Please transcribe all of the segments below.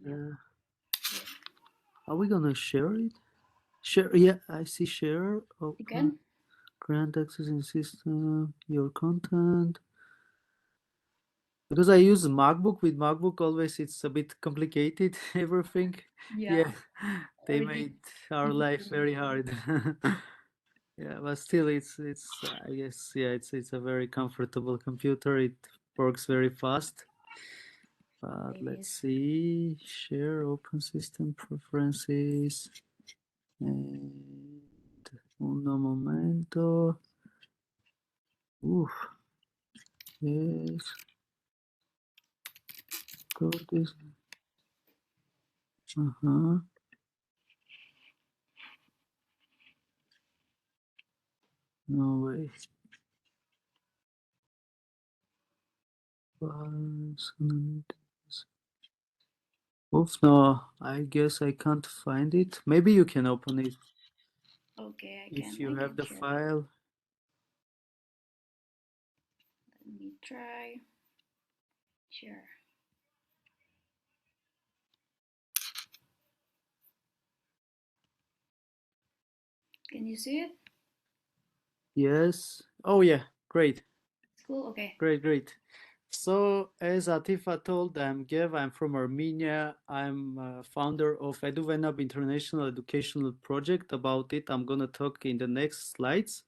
Uh, are we gonna share it? Share, yeah, I see share. You Open. can? Grant access in system, your content. Because I use MacBook, with MacBook always it's a bit complicated, everything. Yeah, they Very made our life difficult. very hard. Yeah, but still it's I guess, yeah, it's a very comfortable computer. It works very fast. But It let's is. see, share open system preferences and uno momento. Oof, yes, code is, uh-huh. No way. Oops, no, I guess I can't find it. Maybe you can open it Okay, if you have the share. file. Let me try. Share. Can you see it? Yes. Oh yeah, great. It's cool. Okay. Great. So, as Atifa told, I'm Gev. I'm from Armenia. I'm founder of Eduvendra International Educational Project. About it, I'm gonna talk in the next slides.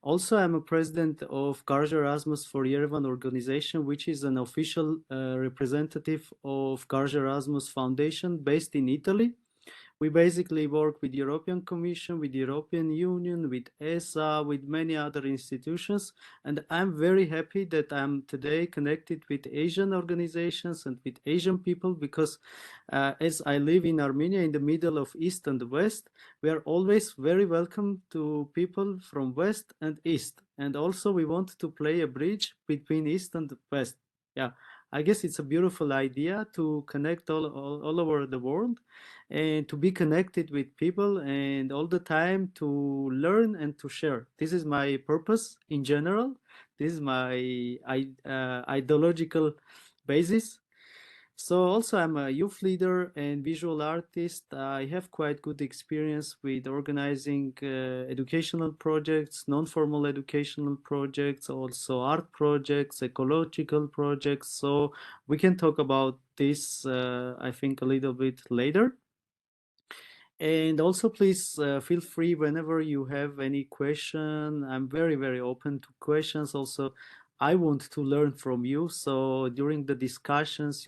Also, I'm a president of Garja Erasmus for Yerevan organization, which is an official representative of Garja Erasmus Foundation based in Italy. We basically work with the European Commission, with the European Union, with ESA, with many other institutions. And I'm very happy that I'm today connected with Asian organizations and with Asian people because as I live in Armenia in the middle of East and West, we are always very welcome to people from West and East. And also we want to play a bridge between East and West. Yeah, I guess it's a beautiful idea to connect all over the world and to be connected with people and all the time to learn and to share. This is my purpose in general. This is my ideological basis. So also I'm a youth leader and visual artist. I have quite good experience with organizing educational projects, non-formal educational projects, also art projects, ecological projects. So we can talk about this, I think, a little bit later. And also, please feel free whenever you have any question. I'm very open to questions. Also, I want to learn from you. So during the discussions,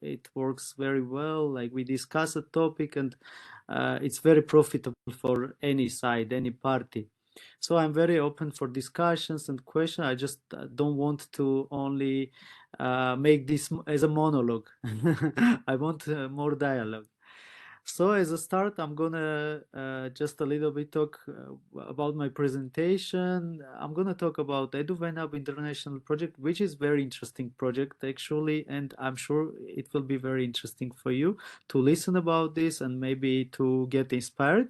it works very well. Like we discuss a topic and it's very profitable for any side, any party. So I'm very open for discussions and questions. I just don't want to only make this as a monologue. I want more dialogue. So as a start, I'm gonna just a little bit talk about my presentation. I'm gonna talk about Eduvendra International Project, which is very interesting project actually, and I'm sure it will be very interesting for you to listen about this and maybe to get inspired.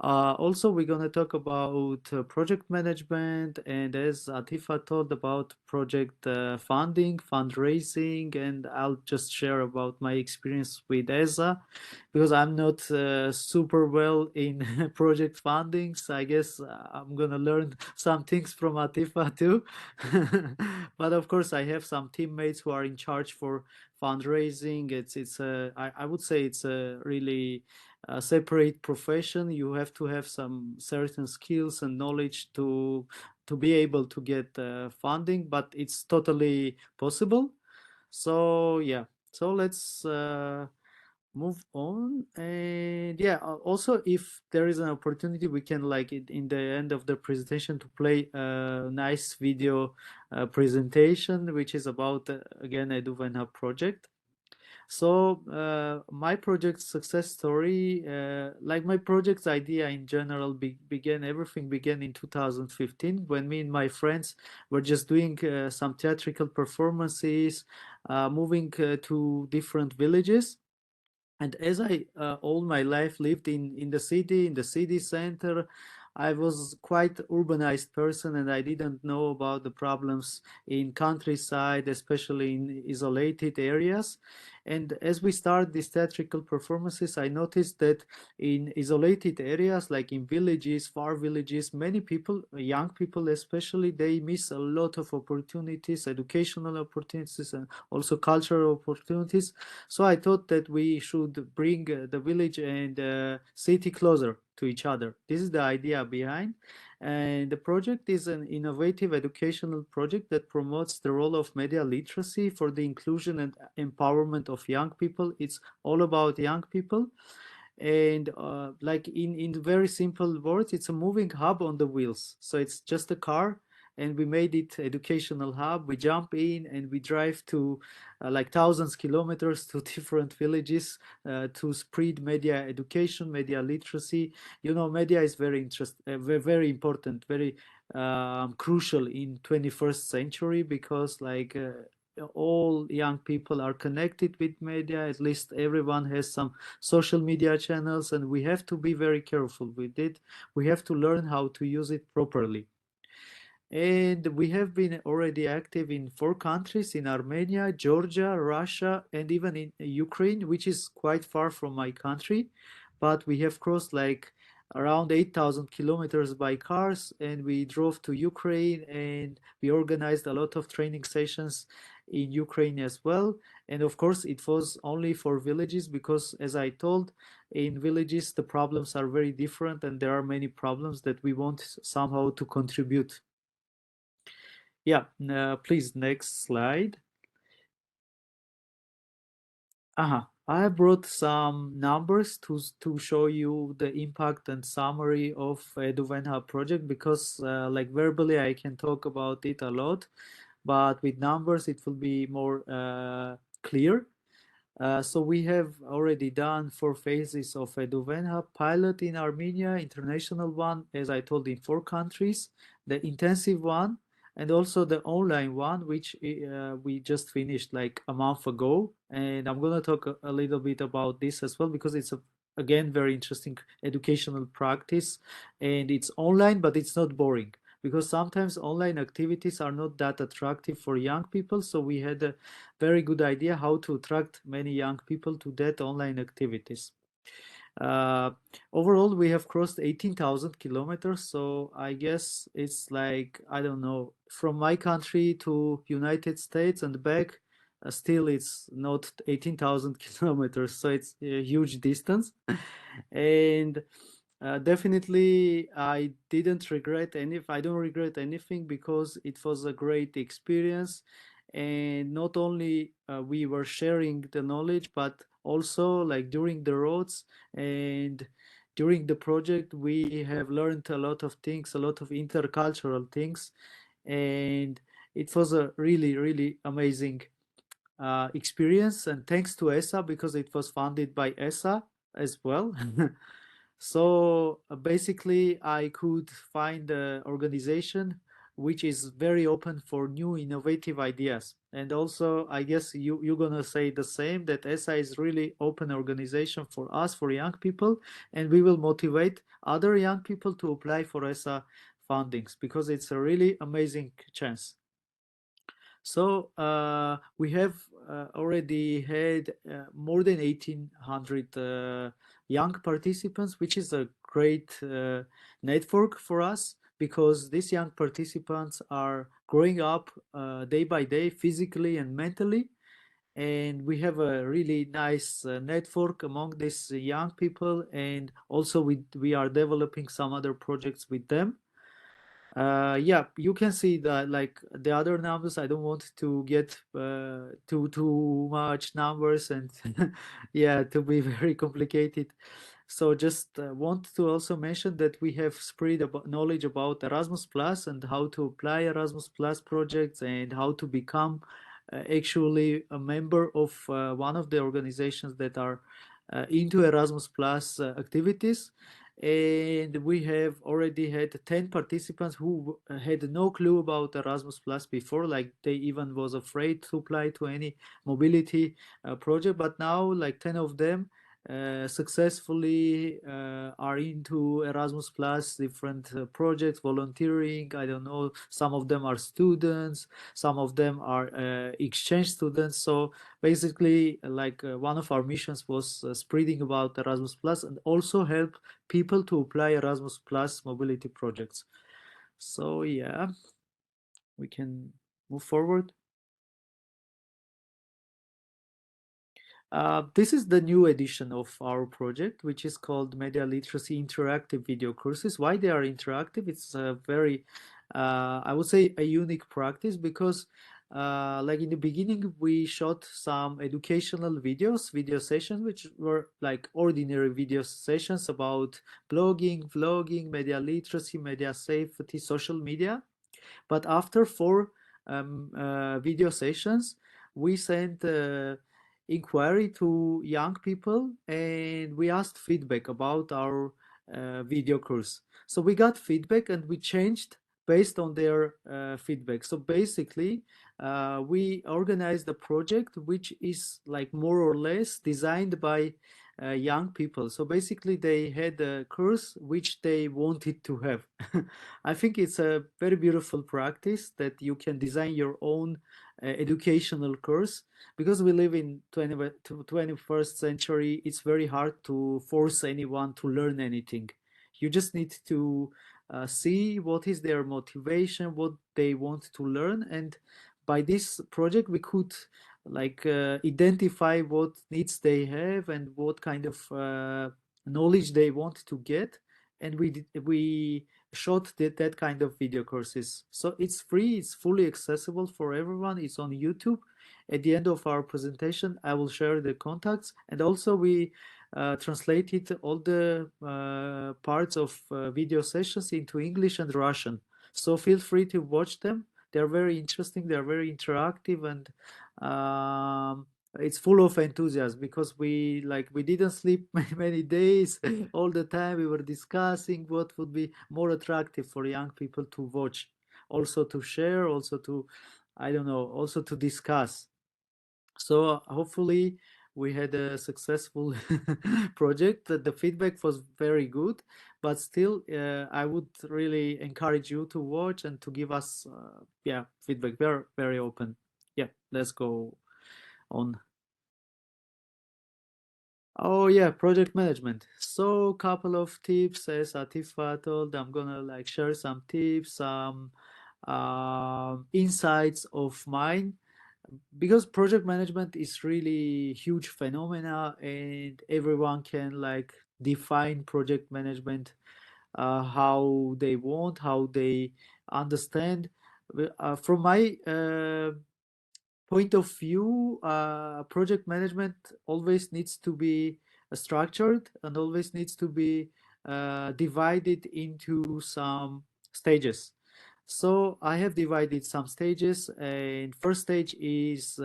Also, we're going to talk about project management and, as Atifa told, about project funding, fundraising, and I'll just share about my experience with ESA because I'm not super well in project fundings. I guess I'm going to learn some things from Atifa too. But of course, I have some teammates who are in charge for fundraising. I would say it's a really separate profession. You have to have some certain skills and knowledge to be able to get funding, but it's totally possible. So yeah, so let's move on. And yeah, also if there is an opportunity, we can like it in the end of the presentation to play a nice video presentation, which is about again Eduvendra project. So my project success story, like my project's idea in general, everything began in 2015 when me and my friends were just doing some theatrical performances, moving to different villages. And as I all my life lived in the city center, I was quite urbanized person, and I didn't know about the problems in countryside, especially in isolated areas. And as we start these theatrical performances, I noticed that in isolated areas, like in villages, far villages, many people, young people especially, they miss a lot of opportunities, educational opportunities, and also cultural opportunities. So I thought that we should bring the village and city closer to each other. This is the idea behind. And the project is an innovative educational project that promotes the role of media literacy for the inclusion and empowerment of young people. It's all about young people. And like in very simple words, it's a moving hub on the wheels. So it's just a car, and we made it educational hub. We jump in and we drive to like thousands kilometers to different villages to spread media education, media literacy. You know, media is very important, very crucial in 21st century, because like all young people are connected with media. At least everyone has some social media channels, and we have to be very careful with it. We have to learn how to use it properly. And we have been already active in 4 countries: in Armenia, Georgia, Russia, and even in Ukraine, which is quite far from my country. But we have crossed like around 8,000 kilometers by cars, and we drove to Ukraine, and we organized a lot of training sessions in Ukraine as well. And of course, it was only for villages because, as I told, in villages the problems are very different, and there are many problems that we want somehow to contribute. Yeah, please, next slide. I brought some numbers to show you the impact and summary of Eduvendra project, because like verbally I can talk about it a lot, but with numbers it will be more clear. So we have already done 4 phases of Eduvendra: pilot in Armenia, international one, as I told, in 4 countries, the intensive one, and also the online one, which we just finished like a month ago. And I'm gonna talk a little bit about this as well, because it's a again very interesting educational practice, and it's online, but it's not boring, because sometimes online activities are not that attractive for young people. So we had a very good idea how to attract many young people to that online activities. Uh, Overall, we have crossed 18,000 kilometers. So I guess it's like, I don't know, from my country to United States and back, still it's not 18,000 kilometers. So it's a huge distance. And definitely, I don't regret anything, because it was a great experience. And not only we were sharing the knowledge, but also like during the roads and during the project, we have learned a lot of things, a lot of intercultural things. And it was a really, really amazing experience. And thanks to ESA, because it was funded by ESA as well. So basically, I could find an organization which is very open for new innovative ideas. And also, I guess you're gonna say the same, that ESA is really open organization for us, for young people, and we will motivate other young people to apply for ESA fundings, because it's a really amazing chance. So we have already had more than 1,800 young participants, which is a great network for us, because these young participants are growing up day by day, physically and mentally. And we have a really nice network among these young people. And also we are developing some other projects with them. Yeah, you can see that like the other numbers. I don't want to get too much numbers, and yeah, to be very complicated. So just want to also mention that we have spread about knowledge about Erasmus Plus and how to apply Erasmus Plus projects, and how to become actually a member of one of the organizations that are into Erasmus Plus activities. And we have already had 10 participants who had no clue about Erasmus Plus before, like they even was afraid to apply to any mobility project. But now like 10 of them, successfully are into Erasmus Plus, different projects, volunteering. I don't know. Some of them are students, some of them are exchange students. So basically, like one of our missions was spreading about Erasmus Plus and also help people to apply Erasmus Plus mobility projects. So yeah, we can move forward. This is the new edition of our project, which is called Media Literacy Interactive Video Courses. Why they are interactive? It's a very, I would say, a unique practice because, like in the beginning, we shot some educational videos, video sessions, which were like ordinary video sessions about blogging, vlogging, media literacy, media safety, social media. But after four video sessions, we sent inquiry to young people and we asked feedback about our video course. So we got feedback and we changed based on their feedback. So basically, we organized a project which is like more or less designed by young people. So basically, they had a course which they wanted to have. I think it's a very beautiful practice that you can design your own educational course because we live in 21st century. It's very hard to force anyone to learn anything. You just need to see what is their motivation, what they want to learn, and by this project we could like identify what needs they have and what kind of knowledge they want to get, and we shot that kind of video courses. So it's free, it's fully accessible for everyone, it's on YouTube. At the end of our presentation, I will share the contacts, and also we translated all the parts of video sessions into English and Russian. So feel free to watch them. They're very interesting, they're very interactive, and it's full of enthusiasm because we didn't sleep many days. All the time we were discussing what would be more attractive for young people to watch, also to share, also to, I don't know, also to discuss. So hopefully we had a successful project. The feedback was very good, but still I would really encourage you to watch and to give us yeah, feedback. We're very open. Yeah, let's go on. Oh yeah, project management. So couple of tips, as Atifa told, I'm gonna like share some tips, some insights of mine, because project management is really huge phenomena and everyone can like define project management how they want, how they understand. From my point of view, project management always needs to be structured and always needs to be divided into some stages. So I have divided some stages, and first stage is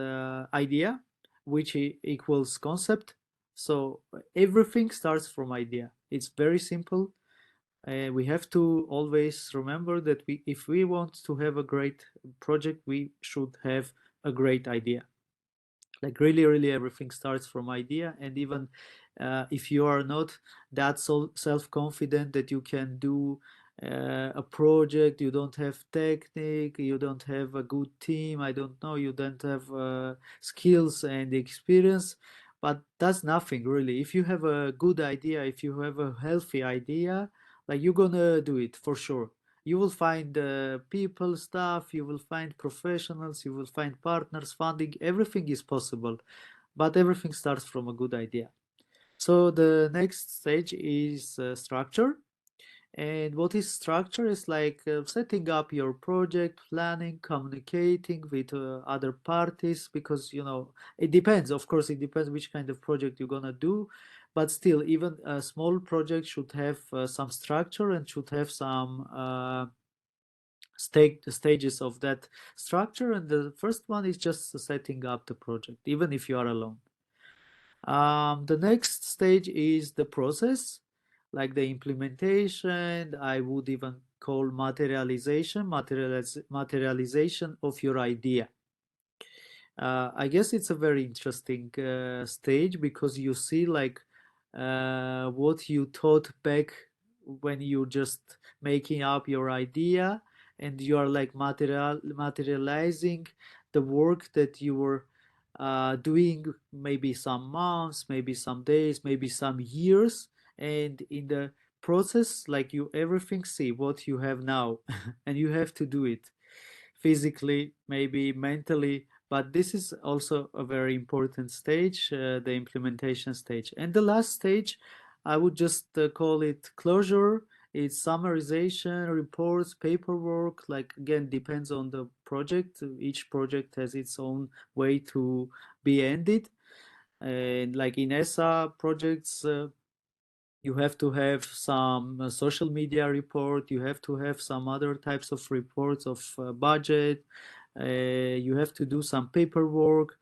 idea, which equals concept. So everything starts from idea. It's very simple. We have to always remember that if we want to have a great project, we should have a great idea. Like really everything starts from idea, and even if you are not that self-confident that you can do a project, you don't have technique, you don't have a good team, I don't know, you don't have skills and experience, but that's nothing really. If you have a good idea, if you have a healthy idea, like you're gonna do it for sure. You will find people, staff, you will find professionals, you will find partners, funding, everything is possible, but everything starts from a good idea. So the next stage is structure. And what is structure is like setting up your project, planning, communicating with other parties, because you know it depends. Of course, it depends which kind of project you're gonna do, but still, even a small project should have some structure and should have some stages of that structure, and the first one is just setting up the project even if you are alone. The next stage is the process, like the implementation. I would even call materialization of your idea. I guess it's a very interesting stage because you see like what you thought back when you just making up your idea, and you are like materializing the work that you were doing maybe some months, maybe some days, maybe some years, and in the process, like you everything see what you have now, and you have to do it physically, maybe mentally, but this is also a very important stage, the implementation stage. And the last stage, I would just call it closure. It's summarization, reports, paperwork, like again, depends on the project. Each project has its own way to be ended. And like in ESA projects, you have to have some social media report, you have to have some other types of reports of budget, you have to do some paperwork,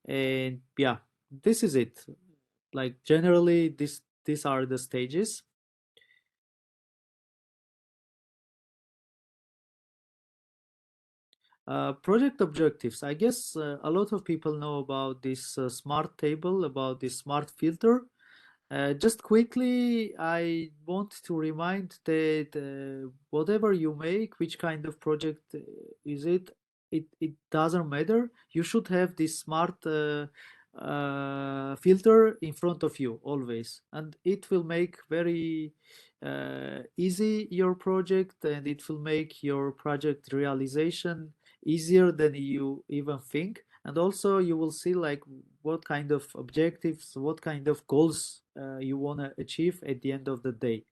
and yeah, this is it. Like generally, these are the stages. Project objectives. I guess a lot of people know about this smart table, about this smart filter. Just quickly, I want to remind that whatever you make, which kind of project is it, it doesn't matter. You should have this smart filter in front of you always, and it will make very easy your project, and it will make your project realization easier than you even think. And also you will see like what kind of objectives, what kind of goals you want to achieve at the end of the day.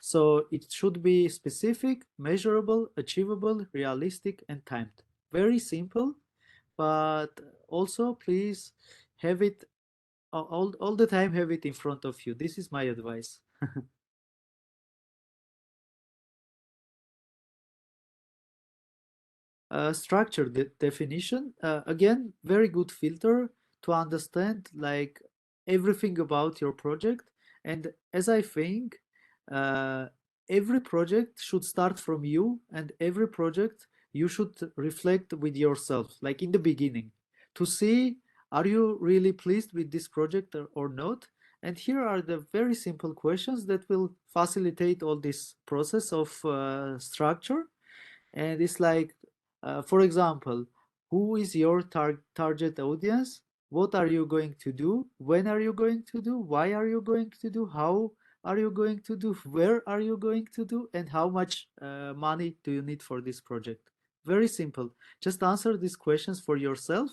So it should be specific, measurable, achievable, realistic, and timed. Very simple, but also please have it all the time, have it in front of you. This is my advice. Structure definition, again, very good filter to understand like everything about your project. And as I think, uh, every project should start from you, and every project you should reflect with yourself, like in the beginning, to see, are you really pleased with this project or not. And here are the very simple questions that will facilitate all this process of structure. And it's like, for example, who is your target audience? What are you going to do? When are you going to do? Why are you going to do? How are you going to do? Where are you going to do? And how much money do you need for this project? Very simple. Just answer these questions for yourself,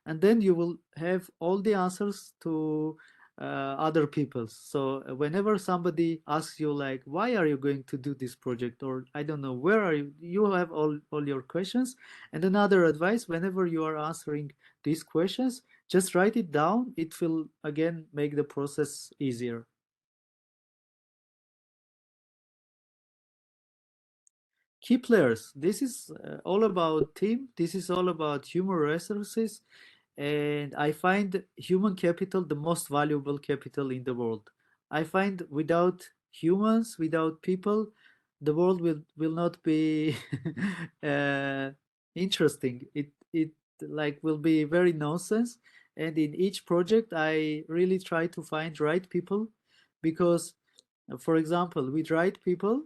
and then you will have all the answers to other people. So whenever somebody asks you like, why are you going to do this project, or I don't know, where are you, you have all your questions. And another advice, whenever you are answering these questions, just write it down. It will again make the process easier. Key players. This is all about team. This is all about human resources. And I find human capital the most valuable capital in the world. I find without humans, without people, the world will not be uh, interesting. It like will be very nonsense. And in each project, I really try to find right people, because, for example, with right people,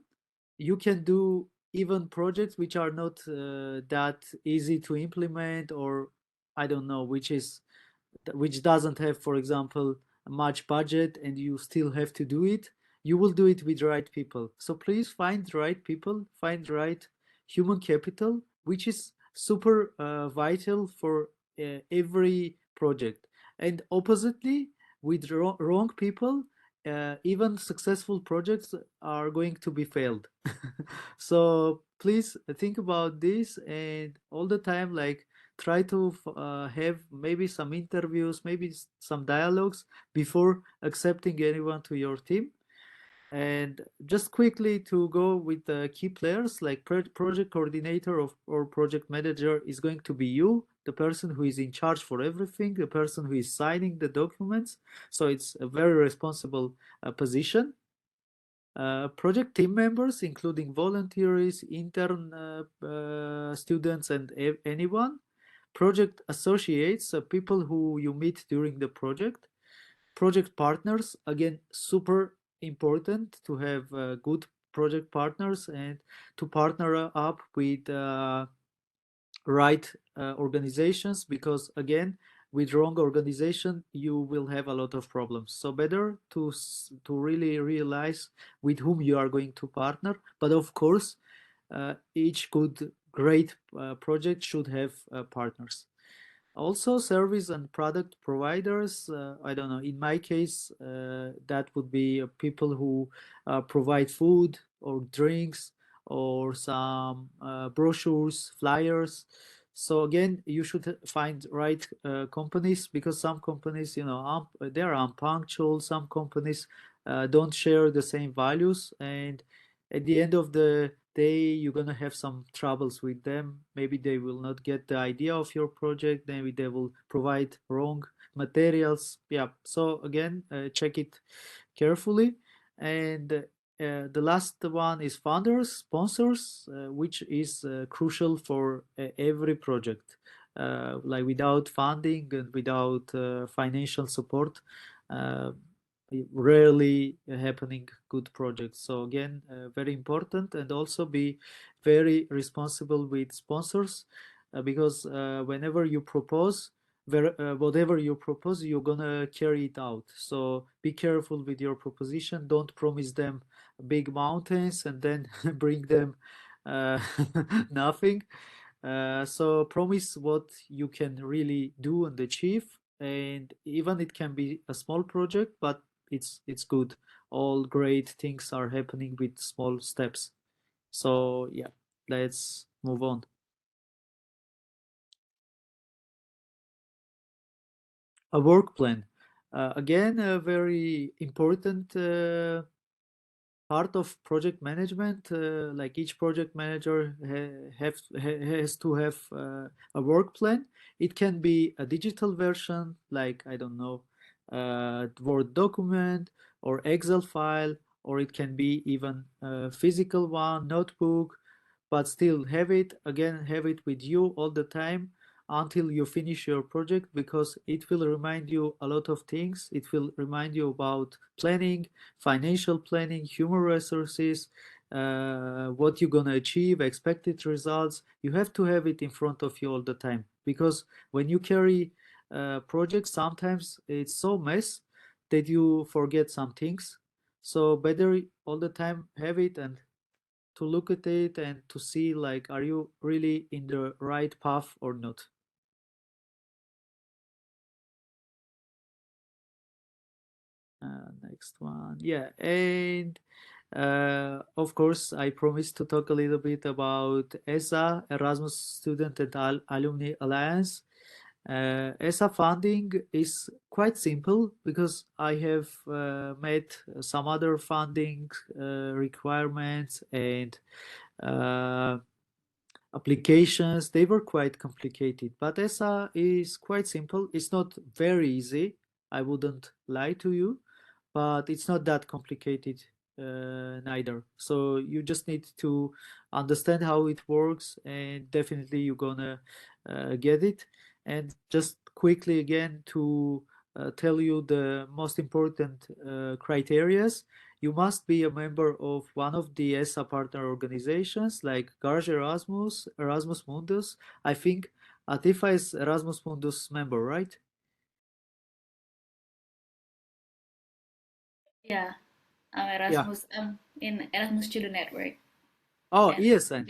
you can do even projects which are not that easy to implement, or I don't know, which doesn't have, for example, much budget, and you still have to do it. You will do it with the right people. So please find the right people, find the right human capital, which is super vital for every project. And oppositely, with wrong people, even successful projects are going to be failed. So please think about this, and all the time, like, try to have maybe some interviews, maybe some dialogues before accepting anyone to your team. And just quickly to go with the key players, like project coordinator or project manager is going to be you, the person who is in charge for everything, the person who is signing the documents. So it's a very responsible position. Project team members, including volunteers, intern students, and anyone. Project associates, people who you meet during the project. Project partners, again, super important to have good project partners and to partner up with right organizations, because again, with wrong organization you will have a lot of problems. So better to really realize with whom you are going to partner. But of course, each good great project should have partners. Also, service and product providers, I don't know, in my case, that would be people who provide food or drinks or some brochures, flyers. So again, you should find right companies, because some companies, they are unpunctual. Some companies don't share the same values, and at the end of the day you're gonna have some troubles with them. Maybe they will not get the idea of your project, maybe they will provide wrong materials. Yeah, so again, check it carefully. And the last one is funders, sponsors, which is crucial for every project. Like without funding and without financial support, uh, rarely happening good projects. So again, very important. And also be very responsible with sponsors, because whenever you propose, whatever you propose, you're gonna carry it out. So be careful with your proposition. Don't promise them big mountains and then bring them uh, nothing. So promise what you can really do and achieve, and even it can be a small project, but it's good. All great things are happening with small steps. So yeah, let's move on. A work plan. Again, a very important part of project management. Like each project manager has to have a work plan. It can be a digital version, like I don't know, Word document or Excel file, or it can be even a physical one, notebook. But still have it, again, have it with you all the time until you finish your project, because it will remind you a lot of things. It will remind you about planning, financial planning, human resources, what you're gonna achieve, expected results. You have to have it in front of you all the time, because when you carry projects, sometimes it's so mess that you forget some things. So better all the time have it, and to look at it and to see, like, are you really in the right path or not. Next one, yeah. And of course, I promised to talk a little bit about ESA, Erasmus Student and Alumni Alliance. ESA funding is quite simple, because I have met some other funding requirements and uh, applications. They were quite complicated, but ESA is quite simple. It's not very easy, I wouldn't lie to you, but it's not that complicated neither. So you just need to understand how it works, and definitely you're gonna get it. And just quickly again to tell you the most important criterias. You must be a member of one of the ESA partner organizations like Garage Erasmus, Erasmus Mundus. I think Atifa is Erasmus Mundus member, right? Yeah, Yeah. Erasmus. In Erasmus Student Network, Oh, and ESN.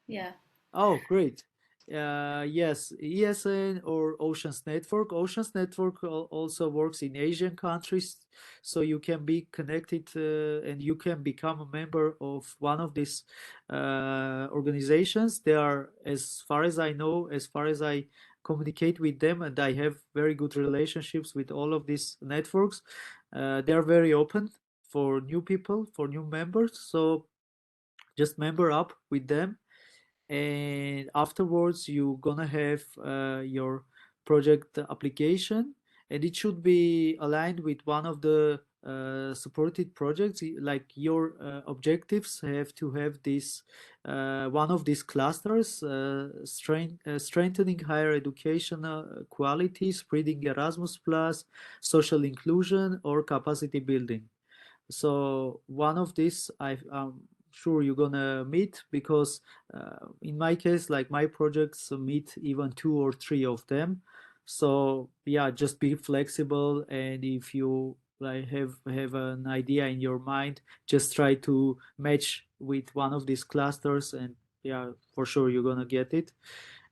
yeah, Oh, great. Yes, ESN or Oceans Network. Oceans Network also works in Asian countries, so you can be connected and you can become a member of one of these organizations. They are, as far as I know, as far as I communicate with them, and I have very good relationships with all of these networks. They are very open for new people, for new members. So just member up with them, and afterwards you're gonna have your project application, and it should be aligned with one of the supported projects, like your objectives have to have this one of these clusters, strengthening higher education quality, spreading Erasmus plus, social inclusion, or capacity building. So one of these I'm sure you're gonna meet, because in my case, like my projects meet even two or three of them. So yeah, just be flexible, and if you like have an idea in your mind, just try to match with one of these clusters, and yeah, for sure you're gonna get it.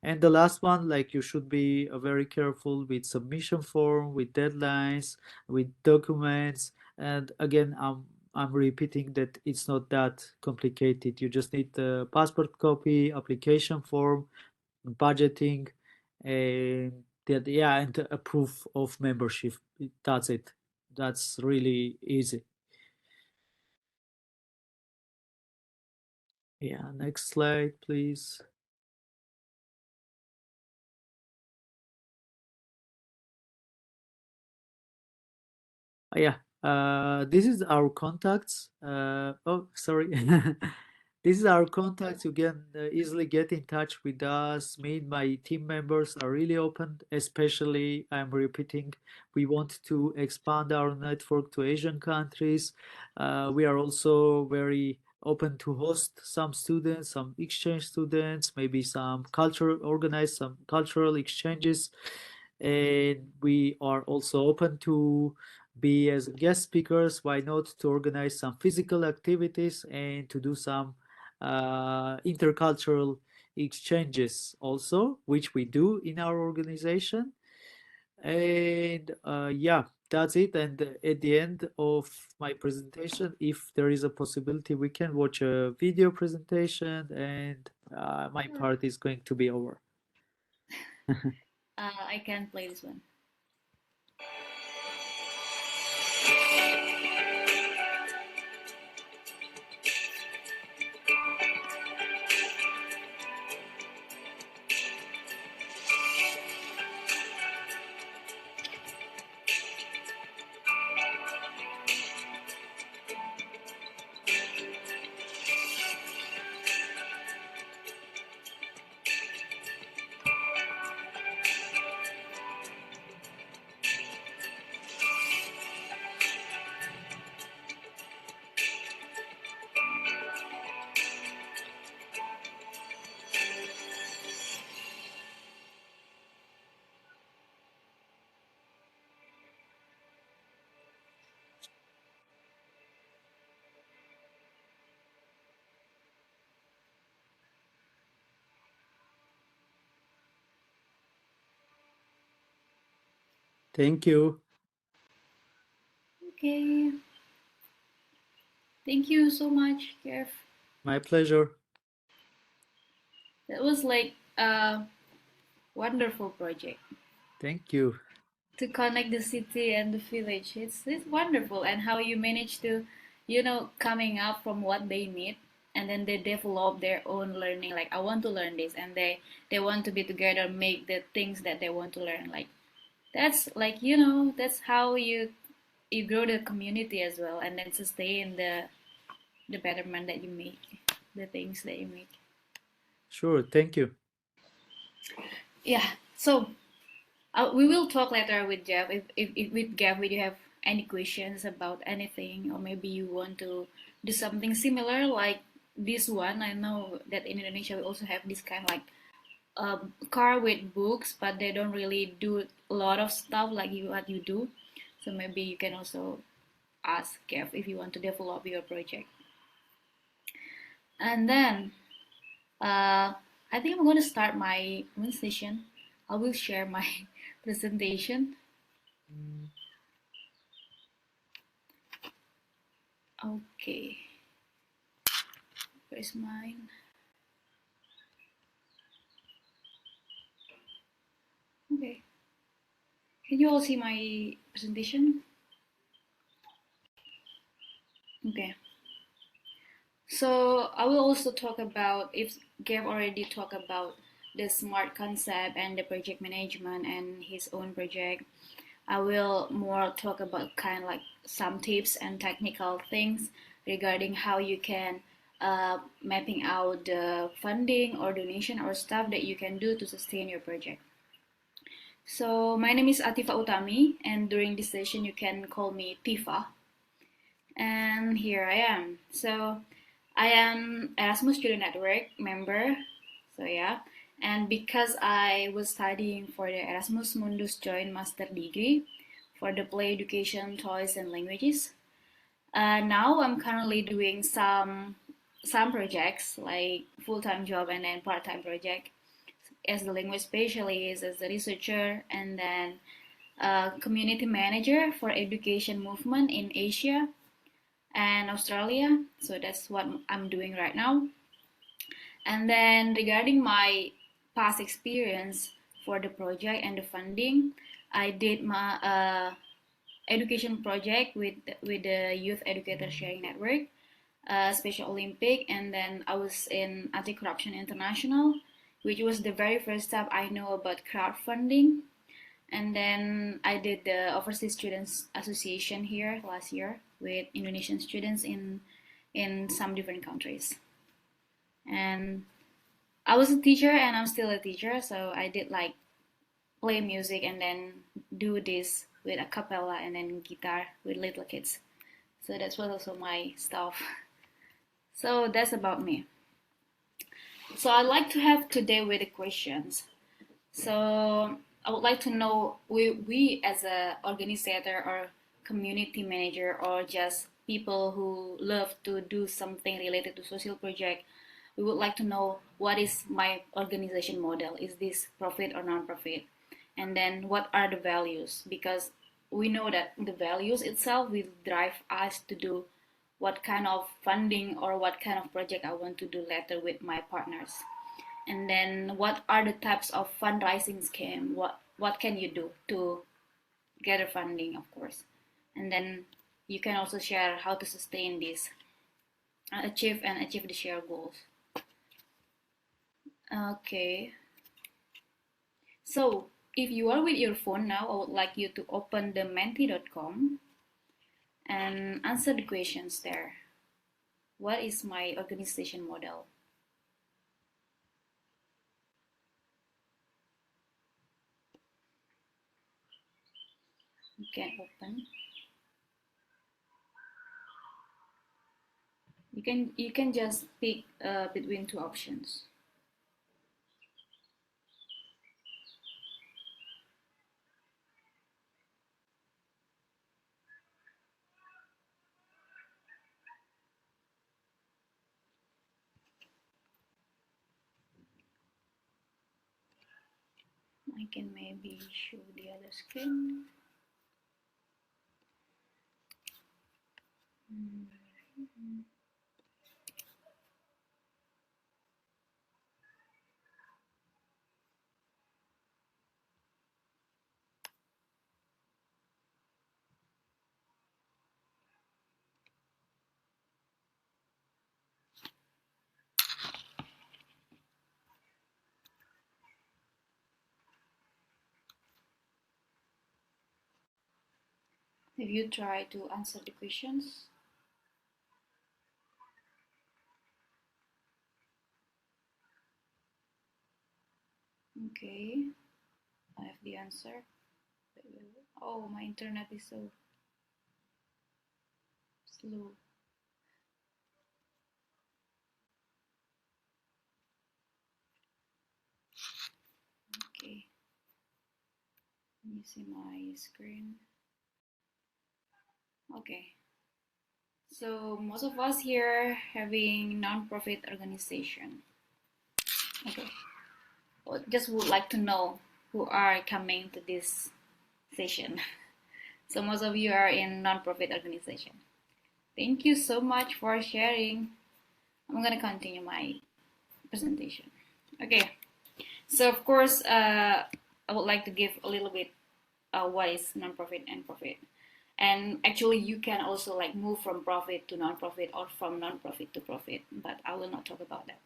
And the last one, like you should be very careful with submission form, with deadlines, with documents. And again, I'm repeating that it's not that complicated. You just need the passport copy, application form, budgeting, and that, yeah, and a proof of membership. That's it. That's really easy. Yeah, next slide, please. Yeah, this is our contacts. Oh, sorry. This is our contacts. You can easily get in touch with us. Me and my team members are really open, especially, I'm repeating, we want to expand our network to Asian countries. We are also very open to host some students, some exchange students, maybe organize some cultural exchanges. And we are also open to be as guest speakers. Why not to organize some physical activities and to do some intercultural exchanges also, which we do in our organization. And yeah, that's it. And at the end of my presentation, if there is a possibility, we can watch a video presentation, and my part is going to be over. I can play this one. Thank you. Okay. Thank you so much, Kev. My pleasure. That was like a wonderful project Thank you. to connect the city and the village. It's wonderful, and how you manage to, coming up from what they need, and then they develop their own learning. Like, I want to learn this, and they want to be together, make the things that they want to learn. Like, that's like, that's how you grow the community as well, and then sustain the betterment that you make, the things that you make. Sure. Thank you. Yeah. So we will talk later with Jeff. If with Jeff, if you have any questions about anything, or maybe you want to do something similar like this one. I know that in Indonesia we also have this kind of like car with books, but they don't really do a lot of stuff like what you do. So maybe you can also ask Kev if you want to develop your project. And then I think I'm going to start my presentation. I will share my presentation. Okay, where's mine? Okay, can you all see my presentation? Okay, so I will also talk about, if Gav already talked about the smart concept and the project management and his own project. I will more talk about kind of like some tips and technical things regarding how you can mapping out the funding or donation or stuff that you can do to sustain your project. So my name is Atifa Utami, and during this session you can call me Tifa. And here I am. So I am Erasmus Student Network member. So yeah, and because I was studying for the Erasmus Mundus Joint Master Degree for the Play Education, Toys and Languages. Now I'm currently doing some projects like full-time job and then part-time project as the language specialist, as a researcher, and then community manager for education movement in Asia and Australia. So that's what I'm doing right now. And then regarding my past experience for the project and the funding, I did my education project with the Youth Educator Sharing Network, Special Olympic, and then I was in Anti-Corruption International, which was the very first time I know about crowdfunding. And then I did the Overseas Students Association here last year with Indonesian students in some different countries. And I was a teacher and I'm still a teacher, so I did like play music and then do this with a cappella and then guitar with little kids. So that's what also my stuff. So that's about me. So I'd like to have today with the questions. So I would like to know we as a organizer or community manager or just people who love to do something related to social project, we would like to know what is my organization model. Is this profit or non-profit? And then what are the values? Because we know that the values itself will drive us to do what kind of funding or what kind of project I want to do later with my partners. And then what are the types of fundraising scheme? What can you do to gather funding, of course? And then you can also share how to sustain this, achieve the shared goals. Okay. So if you are with your phone now, I would like you to open the menti.com and answer the questions there. What is my organization model? You can open. You can just pick between two options. I can maybe show the other screen. Have you tried to answer the questions? Okay, I have the answer. Oh, my internet is so slow. Okay, can you see my screen? Okay, so most of us here having non-profit organization. Okay, well, just would like to know who are coming to this session. So most of you are in non-profit organization. Thank you so much for sharing. I'm gonna continue my presentation. Okay, so of course, I would like to give a little bit what is non-profit and profit. And actually, you can also like move from profit to non-profit or from non-profit to profit, but I will not talk about that.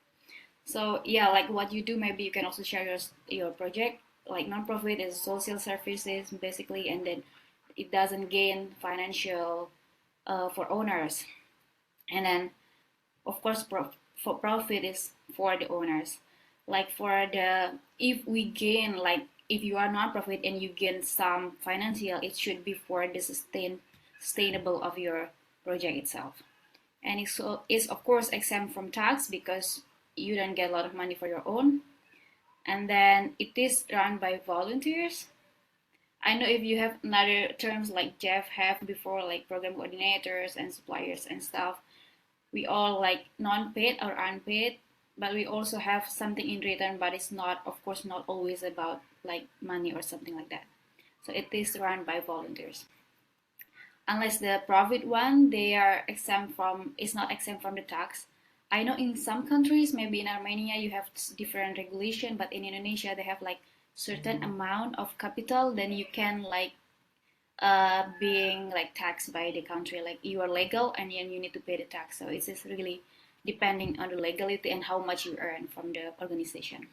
So yeah, like what you do, maybe you can also share your project like non-profit is social services basically, and then it doesn't gain financial for owners. And then of course for profit is for the owners. Like for the, if we gain, like if you are non-profit and you gain some financial, it should be for the sustainable of your project itself. And it's of course exempt from tax because you don't get a lot of money for your own. And then it is run by volunteers. I know if you have another terms like Jeff have before, like program coordinators and suppliers and stuff, we all like non-paid or unpaid, but we also have something in return, but it's not, of course, not always about like money or something like that. So it is run by volunteers. Unless the profit one, they are exempt from, it's not exempt from the tax. I know in some countries, maybe in Armenia, you have different regulation, but in Indonesia, they have like certain amount of capital, then you can like being like taxed by the country, like you are legal and then you need to pay the tax. So it's just really depending on the legality and how much you earn from the organization.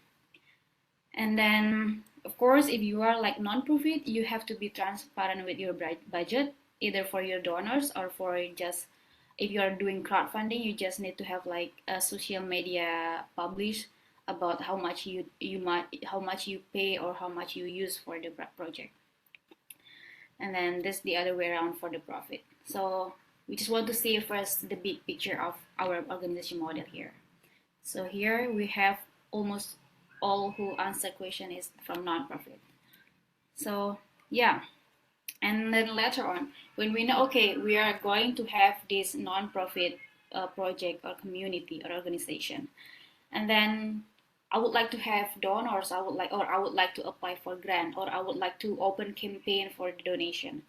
And then of course if you are like non-profit, you have to be transparent with your budget, either for your donors or for just, if you are doing crowdfunding, you just need to have like a social media publish about how much how much you pay or how much you use for the project. And then this the other way around for the profit. So we just want to see first the big picture of our organization model here. So here we have almost all who answer question is from nonprofit. So yeah, and then later on, when we know, okay, we are going to have this nonprofit project or community or organization, and then I would like to have donors. I would like to apply for grant, or I would like to open campaign for the donation.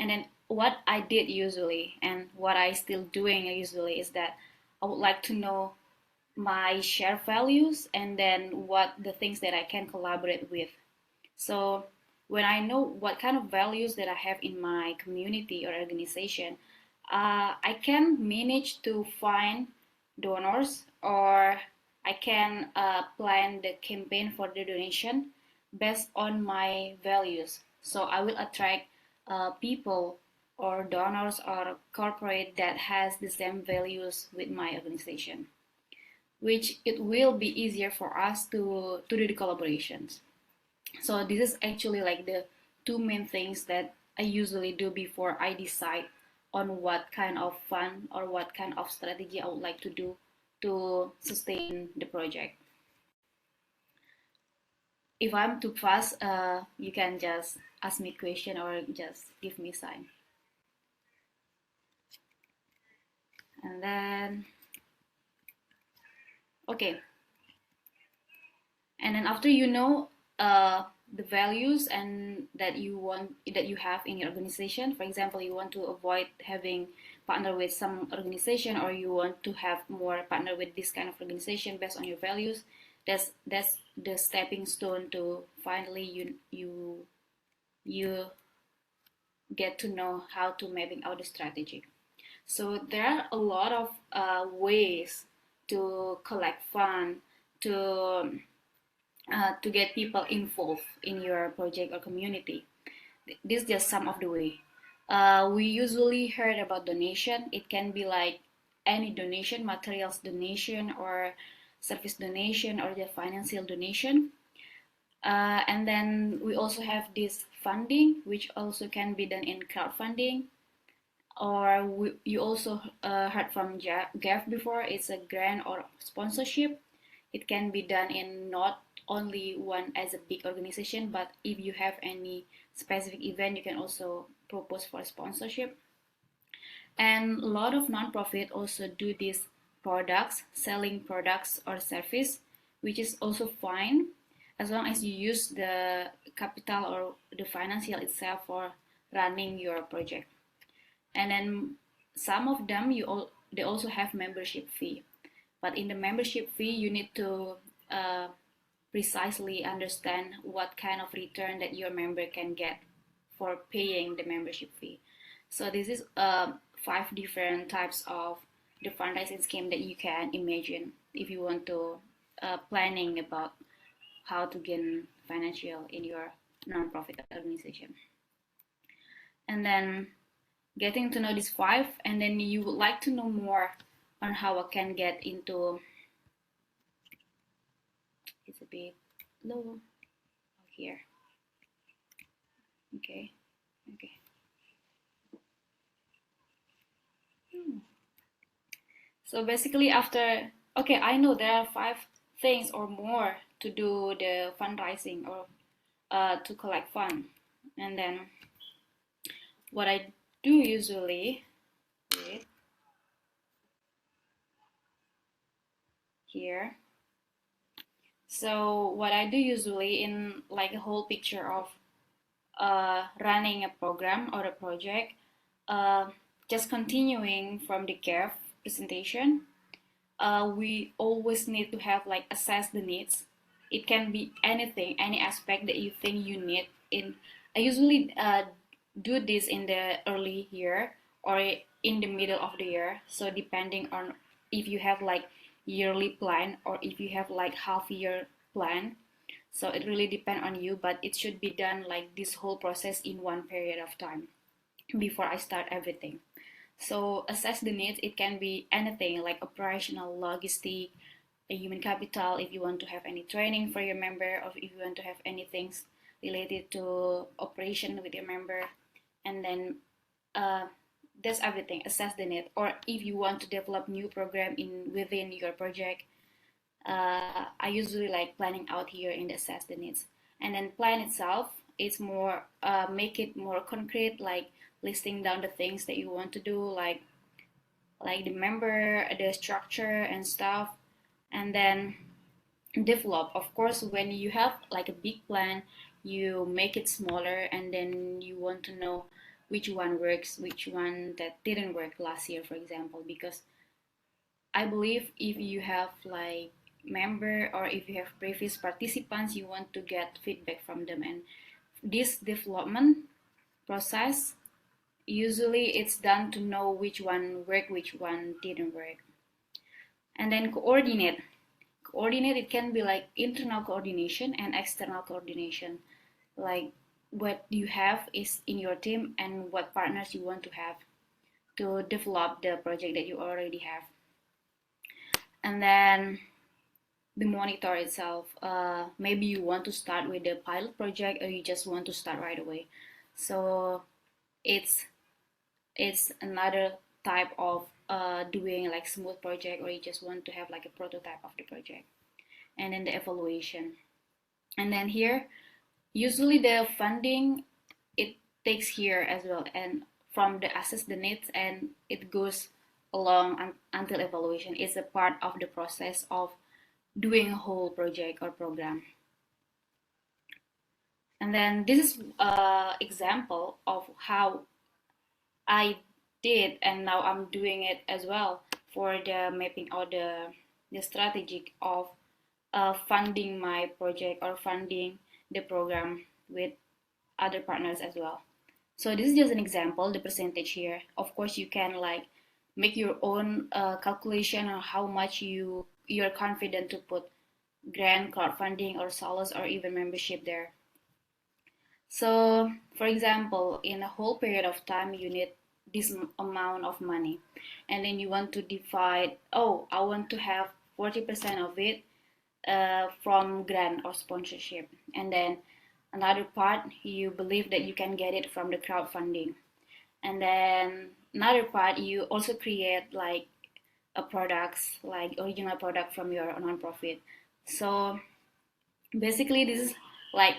And then what I did usually, and what I still doing usually, is that I would like to know my shared values and then what the things that I can collaborate with. So when I know what kind of values that I have in my community or organization, I can manage to find donors, or I can plan the campaign for the donation based on my values. So I will attract people or donors or corporate that has the same values with my organization, which it will be easier for us to do the collaborations. So this is actually like the two main things that I usually do before I decide on what kind of fund or what kind of strategy I would like to do to sustain the project. If I'm too fast, you can just ask me question or just give me sign. And then, okay. And then after you know the values and that you have in your organization, for example, you want to avoid having partner with some organization, or you want to have more partner with this kind of organization based on your values. That's the stepping stone to finally you get to know how to mapping out the strategy. So there are a lot of ways to collect fund, to get people involved in your project or community. This is just some of the way. We usually heard about donation. It can be like any donation, materials donation or service donation or the financial donation. And then we also have this funding, which also can be done in crowdfunding. Or you also heard from Gav before, it's a grant or sponsorship. It can be done in not only one as a big organization, but if you have any specific event, you can also propose for sponsorship. And a lot of nonprofit also do these products, selling products or service, which is also fine as long as you use the capital or the financial itself for running your project. And then some of them they also have membership fee, but in the membership fee you need to precisely understand what kind of return that your member can get for paying the membership fee. So this is 5 different types of the fundraising scheme that you can imagine if you want to planning about how to gain financial in your nonprofit organization. And then getting to know these 5, and then you would like to know more on how I can get into, it's a bit low here. Okay. So basically after, okay, I know there are 5 things or more to do the fundraising or to collect fund. And then what I do usually, wait, here. So what I do usually in like a whole picture of running a program or a project, just continuing from the GAF presentation, we always need to have like assess the needs. It can be anything, any aspect that you think you need. I usually do this in the early year or in the middle of the year. So depending on if you have like yearly plan or if you have like half year plan. So it really depends on you, but it should be done like this whole process in one period of time before I start everything. So assess the needs. It can be anything like operational, logistic, human capital. If you want to have any training for your member, or if you want to have anything related to operation with your member, and then that's everything. Assess the need. Or if you want to develop new program within your project, I usually like planning out here in the assess the needs. And then plan itself is more make it more concrete, like listing down the things that you want to do, like the member, the structure and stuff. And then develop. Of course, when you have like a big plan, you make it smaller, and then you want to know which one works, which one that didn't work last year, for example, because I believe if you have like member or if you have previous participants, you want to get feedback from them. And this development process, usually it's done to know which one worked, which one didn't work. And then coordinate. Coordinate, it can be like internal coordination and external coordination. Like what you have is in your team and what partners you want to have to develop the project that you already have. And then the monitor itself, maybe you want to start with the pilot project or you just want to start right away. So it's another type of doing like smooth project, or you just want to have like a prototype of the project. And then the evaluation. And then here, usually the funding, it takes here as well, and from the assess the needs, and it goes along until evaluation. It's a part of the process of doing a whole project or program. And then this is an example of how I did, and now I'm doing it as well for the mapping out the strategic of funding my project or funding the program with other partners as well. So this is just an example, the percentage here. Of course, you can like make your own calculation on how much you're confident to put grant, crowdfunding, or solos, or even membership there. So, for example, in a whole period of time, you need this amount of money, and then you want to divide. Oh, I want to have 40% of it from grant or sponsorship, and then another part you believe that you can get it from the crowdfunding, and then another part you also create like a products, like original product from your nonprofit. So basically this is like,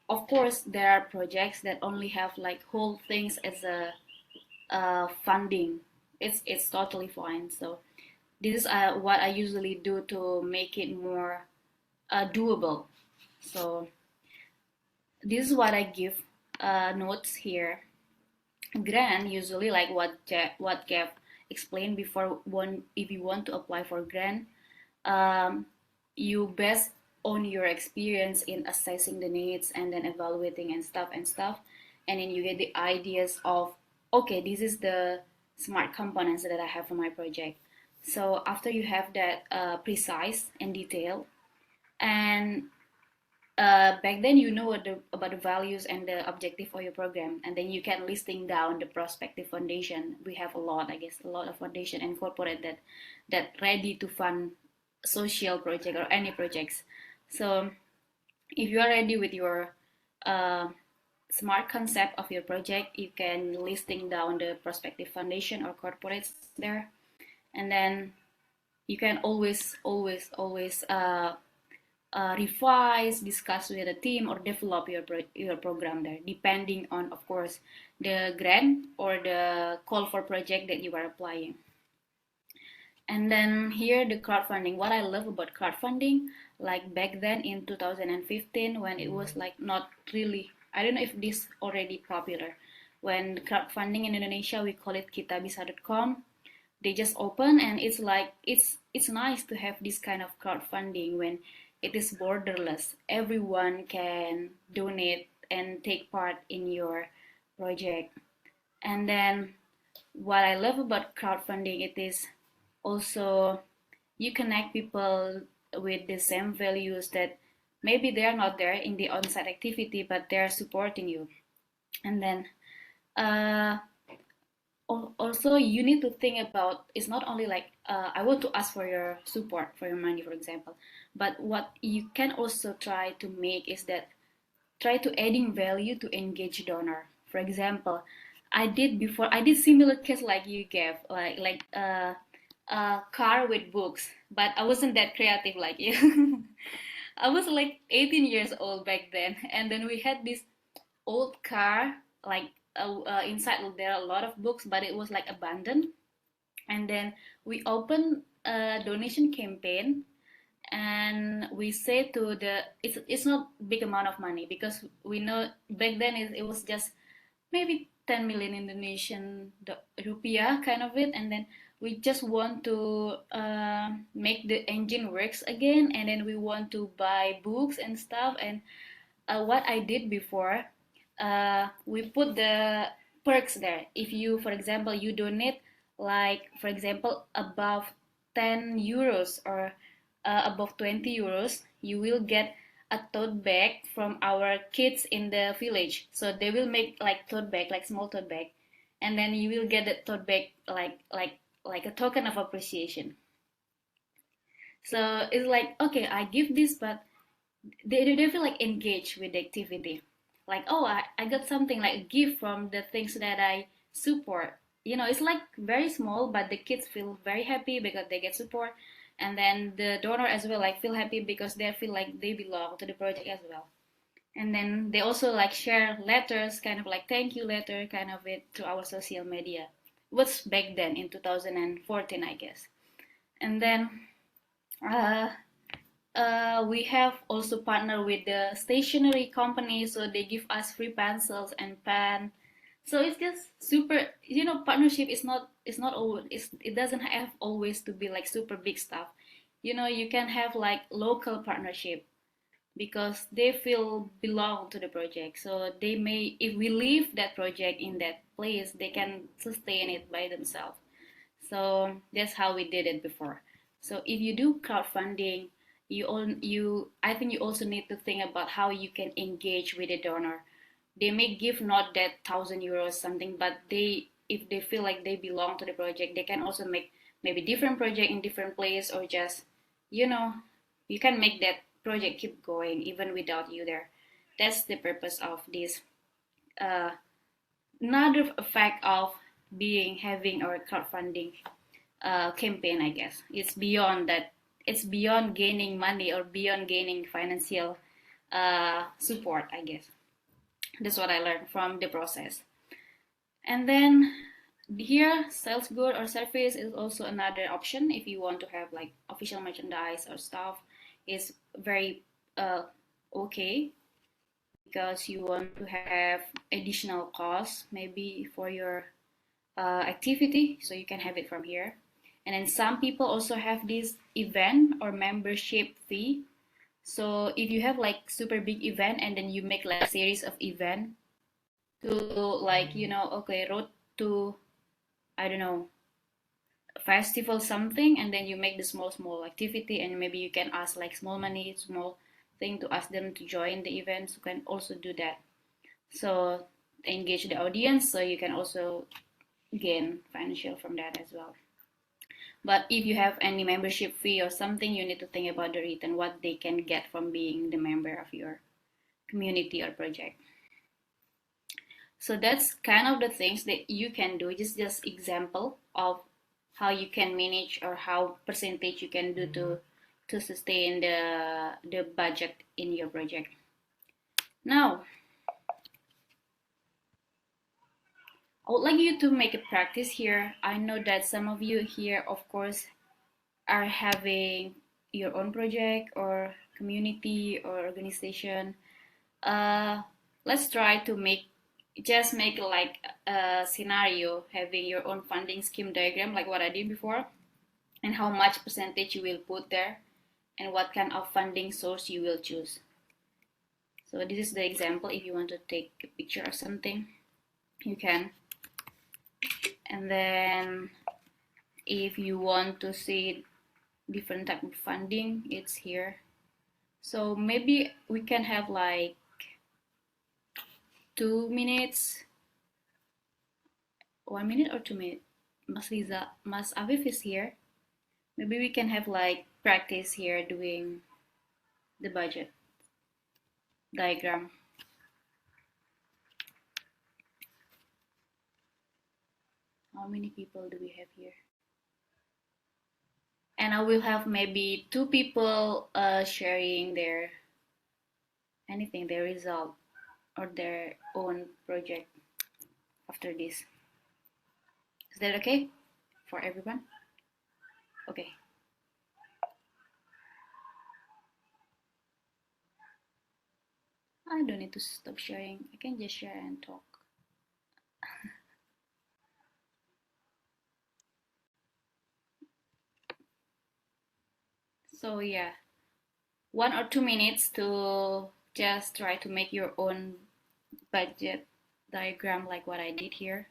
of course there are projects that only have like whole things as a funding. It's totally fine. So this is what I usually do to make it more doable. So this is what I give notes here. Grant, usually like what Kev explained before, if you want to apply for grant, you base on your experience in assessing the needs and then evaluating and stuff, and then you get the ideas of, okay, this is the smart components that I have for my project. So after you have that precise and detailed, and back then you know about the values and the objective of your program, and then you can listing down the prospective foundation. We have a lot, I guess, a lot of foundation and corporate that ready to fund social project or any projects. So if you are ready with your uh, smart concept of your project, you can listing down the prospective foundation or corporates there, and then you can always revise, discuss with the team, or develop your program there, depending on, of course, the grant or the call for project that you are applying. And then here the crowdfunding. What I love about crowdfunding, like back then in 2015, when it was like not really, I don't know if this already popular. When crowdfunding in Indonesia, we call it kitabisa.com. They just open, and it's like it's nice to have this kind of crowdfunding when it is borderless. Everyone can donate and take part in your project. And then what I love about crowdfunding, it is also you connect people with the same values that maybe they are not there in the on-site activity, but they are supporting you. And then uh, also you need to think about, it's not only like I want to ask for your support for your money, for example, but what you can also try to make is that try to adding value to engage donor. For example, I did similar case like you gave, like a car with books, but I wasn't that creative like you. I was like 18 years old back then, and then we had this old car, like inside there are a lot of books, but it was like abandoned. And then we opened a donation campaign, and we say to the, it's not big amount of money, because we know back then it was just maybe 10 million Indonesian rupiah kind of it. And then we just want to make the engine works again, and then we want to buy books and stuff. And what I did before, we put the perks there. If you, for example, you donate, like for example above 10 euros or above 20 euros, you will get a tote bag from our kids in the village. So they will make like tote bag, like small tote bag, and then you will get the tote bag like a token of appreciation. So it's like, okay, I give this, but they feel like engaged with the activity. Like, oh, I got something like a gift from the things that I support. You know, it's like very small, but the kids feel very happy because they get support. And then the donor as well, like, feel happy because they feel like they belong to the project as well. And then they also like share letters, kind of like thank you letter, kind of it, to our social media. What's back then in 2014, I guess. And then uh, we have also partnered with the stationery company, so they give us free pencils and pen. So it's just super, partnership is not, always, it doesn't have always to be like super big stuff. You can have like local partnership, because they feel belong to the project. So they may, if we leave that project in that place, they can sustain it by themselves. So that's how we did it before. So if you do crowdfunding, I think you also need to think about how you can engage with the donor. They may give not that 1,000 euros something, but if they feel like they belong to the project, they can also make maybe different project in different place, or just, you know, you can make that project keep going even without you there. That's the purpose of this. Uh, Another effect of having our crowdfunding campaign, I guess. It's beyond that. It's beyond gaining money or beyond gaining financial support, I guess. That's what I learned from the process. And then here, sales good or service is also another option if you want to have like official merchandise or stuff. Is very okay, because you want to have additional costs maybe for your activity, so you can have it from here. And then some people also have this event or membership fee. So if you have like super big event, and then you make like a series of event to, like, okay, road to, I don't know, festival something, and then you make the small activity, and maybe you can ask like small money, small thing to ask them to join the events, you can also do that. So engage the audience, so you can also gain financial from that as well. But if you have any membership fee or something, you need to think about the return, what they can get from being the member of your community or project. So that's kind of the things that you can do. Just example of how you can manage or how percentage you can do to sustain the budget in your project. Now, I would like you to make a practice here. I know that some of you here, of course, are having your own project or community or organization. Let's try to make like a scenario having your own funding scheme diagram like what I did before, and how much percentage you will put there and what kind of funding source you will choose. So this is the example. If you want to take a picture of something, you can. And then if you want to see different type of funding, it's here. So maybe we can have like 2 minutes, 1 minute or 2 minutes. Mas Afif is here. Maybe we can have like practice here doing the budget diagram. How many people do we have here? And I will have maybe 2 people sharing their result or their own project after this. Is that okay for everyone? Okay. I don't need to stop sharing. I can just share and talk. So yeah, 1 or 2 minutes to just try to make your own budget diagram like what I did here.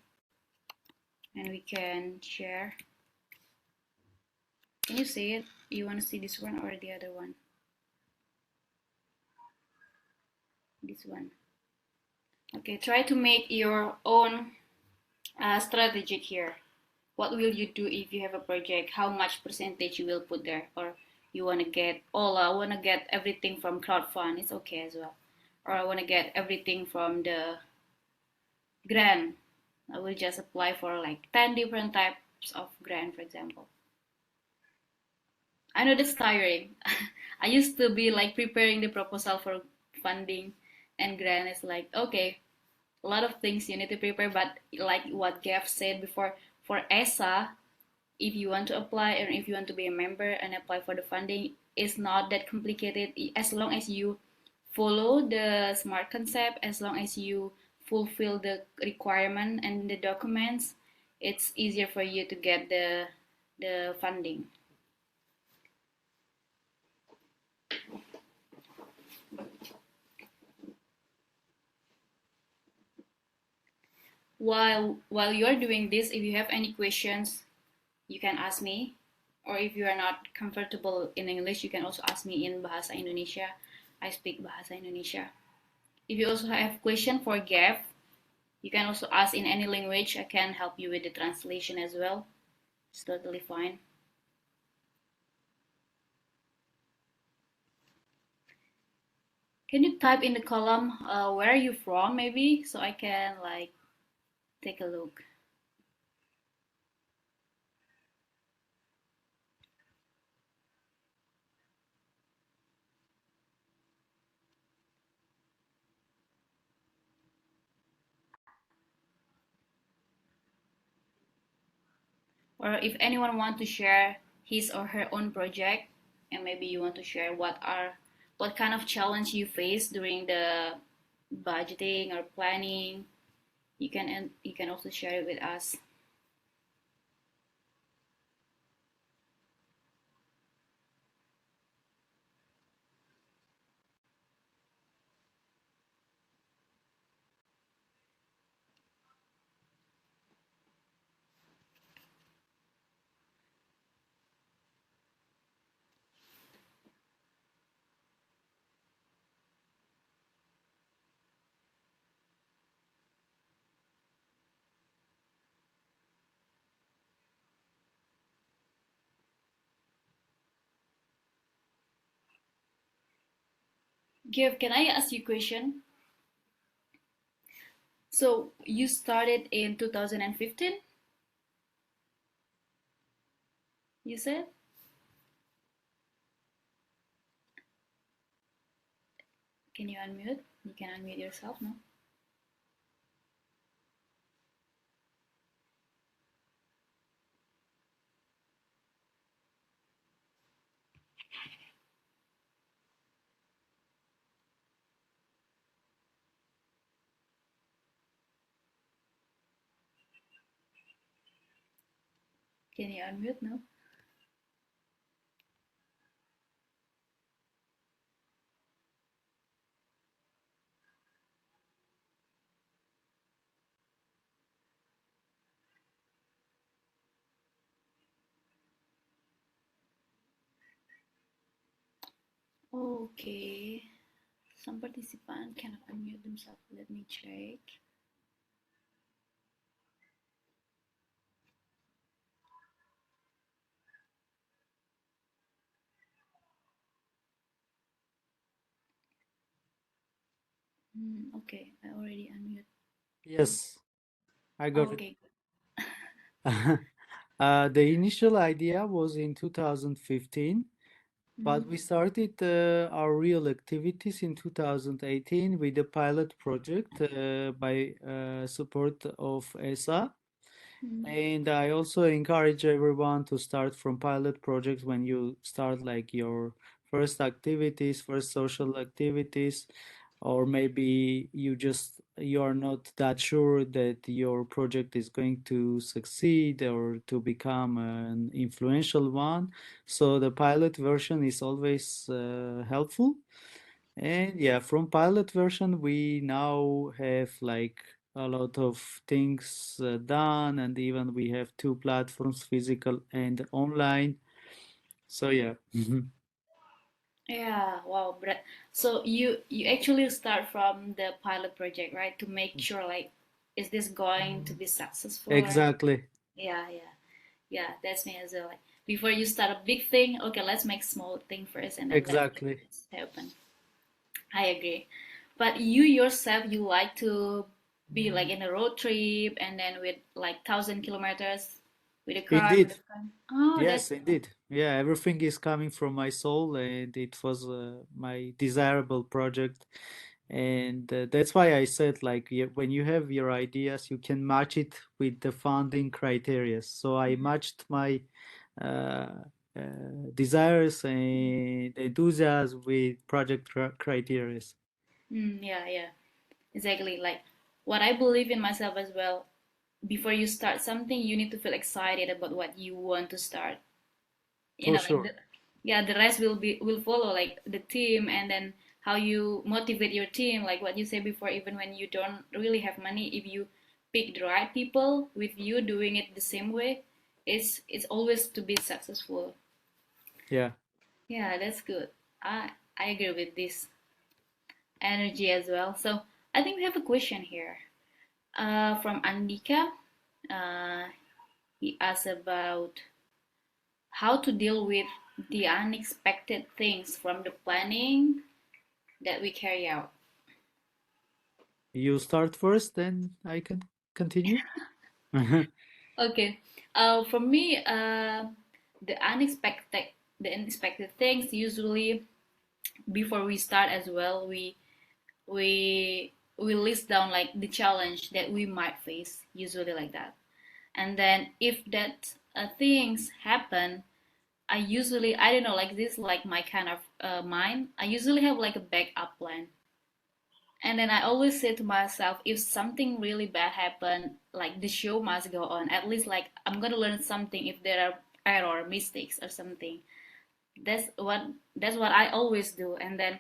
And we can share. Can you see it? You want to see this one or the other one? This one. Okay, try to make your own strategy here. What will you do if you have a project? How much percentage you will put there? Or you want to get all, I want to get everything from crowdfund, it's okay as well. Or I want to get everything from the grant. I will just apply for like 10 different types of grant, for example. I know that's tiring. I used to be like preparing the proposal for funding and grant. It's like, okay, a lot of things you need to prepare, but like what Gav said before, for ESA, if you want to apply or if you want to be a member and apply for the funding, it's not that complicated. As long as you follow the SMART concept, as long as you fulfill the requirement and the documents, it's easier for you to get the funding. While you're doing this, if you have any questions, you can ask me. Or if you are not comfortable in English, you can also ask me in Bahasa Indonesia. I speak Bahasa Indonesia. If you also have question for Gav, you can also ask in any language. I can help you with the translation as well. It's totally fine. Can you type in the column where are you from maybe, so I can like take a look. Or if anyone want to share his or her own project, and maybe you want to share what kind of challenge you face during the budgeting or planning, you can also share it with us. Gav, can I ask you a question? So you started in 2015, you said? Can you unmute? You can unmute yourself, no? Can you unmute, no? Okay. Some participant cannot unmute themselves. Let me check. Okay, I already unmute. Yes, I got it. Okay. The initial idea was in 2015, but we Mm-hmm. started our real activities in 2018 with a pilot project by support of ESA. And I also encourage everyone to start from pilot projects when you start like your first activities, first social activities, or maybe you are not that sure that your project is going to succeed or to become an influential one. So the pilot version is always helpful. And yeah, from pilot version, we now have like a lot of things done, and even we have two platforms, physical and online. So yeah. Yeah, wow. But so you actually start from the pilot project, right? To make sure like is this going to be successful or Exactly, yeah, yeah. Yeah, that's me as well. Like before you start a big thing, okay, let's make small thing first and then let's make exactly. this happen. I agree. But you yourself, you like to be like in a road trip and then with like 1,000 kilometers with a car, with Indeed. a friend. Oh, Yes, that's indeed. Yeah, everything is coming from my soul, and it was my desirable project. And that's why I said, like, when you have your ideas, you can match it with the funding criteria. So I matched my uh, desires and enthusiasm with project criteria. yeah, yeah, exactly. Like what I believe in myself as well. Before you start something, you need to feel excited about what you want to start. For Like sure. yeah, the rest will follow, like the team, and then how you motivate your team, like what you said before. Even when you don't really have money, if you pick the right people with you doing it the same way, it's always to be successful. Yeah. Yeah, that's good. I agree with this energy as well. So I think we have a question here from Andika. uh, he asked about how to deal with the unexpected things from the planning that we carry out. You start first, then I can continue. Okay, for me, the unexpected things usually before we start as well, we list down like the challenge that we might face, usually like that, and then if that things happen, I don't know, like this, like my kind of mind. I usually have like a backup plan. And then I always say to myself, if something really bad happened, like the show must go on. At least like I'm gonna learn something if there are error, mistakes or something. That's what that's what I always do. And then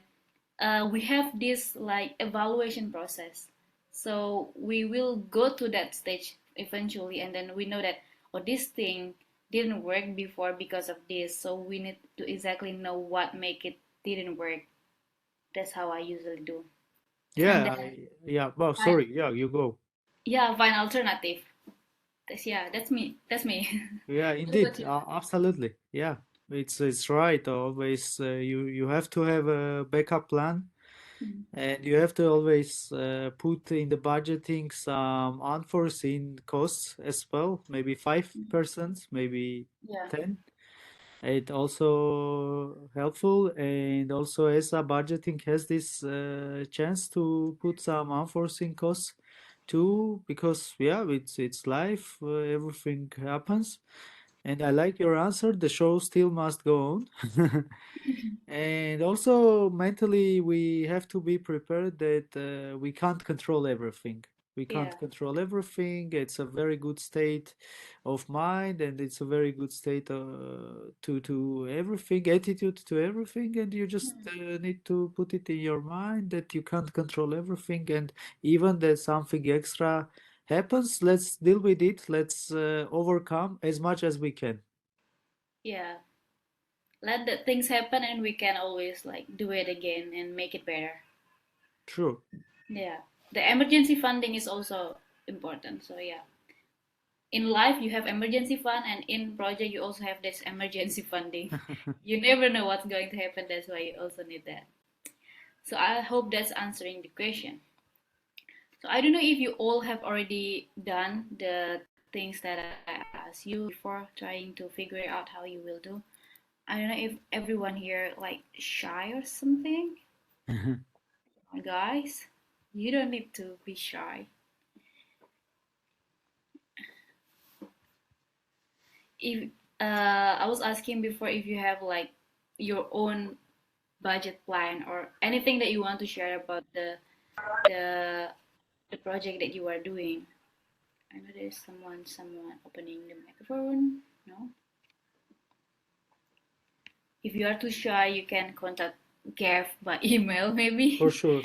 we have this like evaluation process. So we will go to that stage eventually, and then we know that oh, this thing didn't work before because of this. So we need to exactly know what make it didn't work. That's how I usually do. And Yeah, then yeah. Well, I, sorry. Yeah, you go. yeah, find alternative. That's me. That's me. Yeah, What about indeed. you? Absolutely. Yeah, it's right. Always, you have to have a backup plan. Mm. And you have to always put in the budgeting some unforeseen costs as well, maybe 5%, maybe Yeah. 10. It also helpful, and also as a budgeting has this chance to put some unforeseen costs too, because yeah, it's life, everything happens. And I like your answer. The show still must go on. And also mentally, we have to be prepared that we can't control everything. We Yeah. can't control everything. It's a very good state of mind, and it's a very good state to everything, attitude to everything. And you just Mm. need to put it in your mind that you can't control everything, and even that something extra happens, let's deal with it. Let's overcome as much as we can. Yeah. Let the things happen, and we can always like do it again and make it better. True. Yeah. The emergency funding is also important. So yeah. In life you have emergency fund, and in project you also have this emergency funding. You never know what's going to happen. That's why you also need that. So I hope that's answering the question. So I don't know if you all have already done the things that I asked you before, trying to figure out how you will do. I don't know if everyone here like shy or something. Guys, you don't need to be shy. If I was asking before if you have like your own budget plan or anything that you want to share about the the project that you are doing. I know there's someone opening the microphone. No. If you are too shy, you can contact Gav by email For maybe. sure.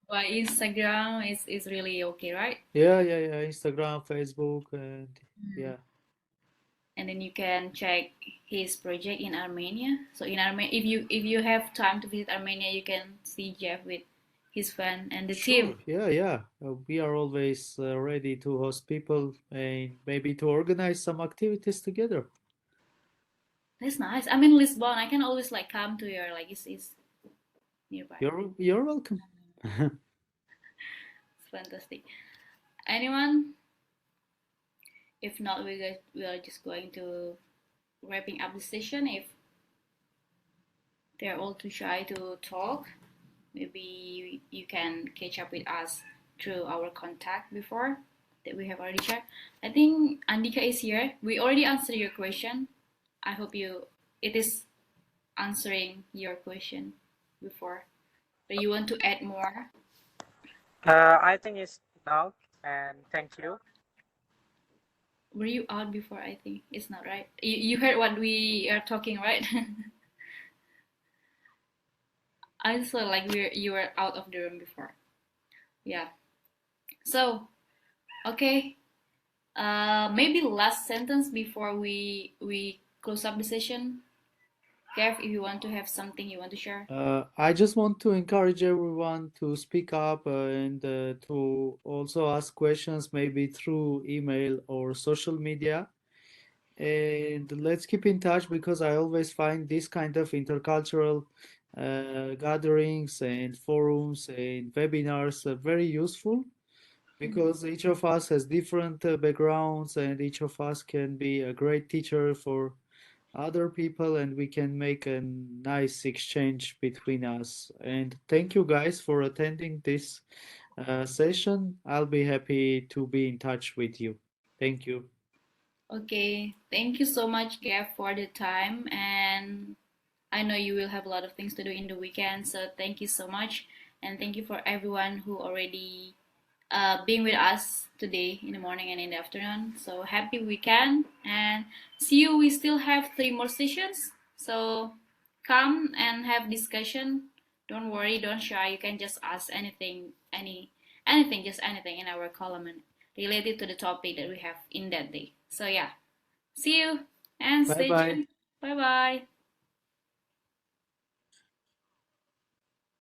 By Instagram is really okay, right? Yeah, yeah, yeah. Instagram, Facebook, and Mm. yeah, And then you can check his project in Armenia. So in Armenia, if you have time to visit Armenia, you can see Jeff with his friend and the team. sure. Yeah, yeah. We are always ready to host people and maybe to organize some activities together. That's nice. I'm in Lisbon. I can always like come to your like it's nearby. You're welcome. It's fantastic. Anyone? If not, we are just going to wrapping up the session. If they're all too shy to talk, maybe you can catch up with us through our contact before that we have already shared. I think Andika is here. We already answered your question. I hope it is answering your question before. But you want to add more? I think it's now, and thank you. Were you out before? I think it's not right. You heard what we are talking, right? I saw like you were out of the room before. Yeah. So okay. Maybe last sentence before we close up the session. Kev, if you want to have something you want to share. I just want to encourage everyone to speak up and to also ask questions, maybe through email or social media. And let's keep in touch because I always find this kind of intercultural gatherings and forums and webinars very useful Mm. because each of us has different backgrounds and each of us can be a great teacher for other people and we can make a nice exchange between us. And thank you guys for attending this session. I'll be happy to be in touch with you. Thank you. Okay, thank you so much, Kev, for the time. And I know you will have a lot of things to do in the weekend, so thank you so much. And thank you for everyone who already being with us today in the morning and in the afternoon. So happy weekend and see you. We still have 3 more sessions. So come and have discussion. Don't worry, don't shy. You can just ask anything, anything, just anything in our column related to the topic that we have in that day. So yeah, see you and Bye stay bye. tuned. Bye bye.